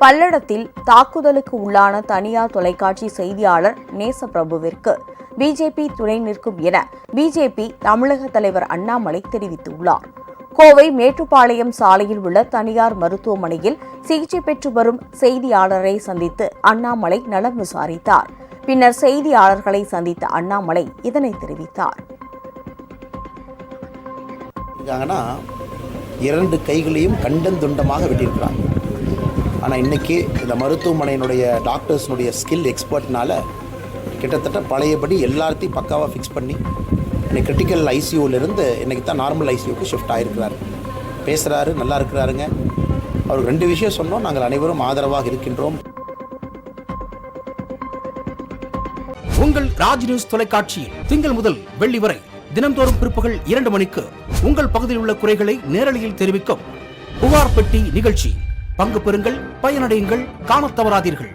பல்லடத்தில் தாக்குதலுக்கு உள்ளான தனியார் தொலைக்காட்சி செய்தியாளர் நேசப்பிரபுவிற்கு பிஜேபி துணை நிற்கும் என பிஜேபி தமிழக தலைவர் அண்ணாமலை தெரிவித்துள்ளார். கோவை மேட்டுப்பாளையம் சாலையில் உள்ள தனியார் மருத்துவமனையில் சிகிச்சை பெற்று வரும் செய்தியாளரை சந்தித்து அண்ணாமலை நலம் விசாரித்தார். பின்னர் செய்தியாளர்களை சந்தித்த அண்ணாமலை இதனை தெரிவித்தார். இரண்டு கைகளையும் கண்டந்துண்டமாக வெட்டியிருக்கிறாங்க. ஆனால் இன்றைக்கி இந்த மருத்துவமனையினுடைய டாக்டர்ஸ்னுடைய ஸ்கில் எக்ஸ்பர்ட்னால கிட்டத்தட்ட பழையபடி எல்லாத்தையும் பக்காவாக ஃபிக்ஸ் பண்ணி இன்றைக்கி கிரிட்டிக்கல் ஐசியூவிலிருந்து இன்றைக்கி தான் நார்மல் ஐசியூக்கு ஷிஃப்ட் ஆகிருக்கிறார். பேசுகிறாரு, நல்லா இருக்கிறாருங்க. அவருக்கு 2 விஷயம் சொன்னோம். நாங்கள் அனைவரும் ஆதரவாக இருக்கின்றோம். உங்கள் ராஜ் நியூஸ் தொலைக்காட்சியில் திங்கள் முதல் வெள்ளி வரை தினந்தோறும் பிற்பகல் 2 மணிக்கு உங்கள் பகுதியில் உள்ள குறைகளை நேரலையில் தெரிவிக்கும் புகார் பெட்டி நிகழ்ச்சி. பங்கு பெறுங்கள், பயனடையுங்கள், காணத் தவறாதீர்கள்.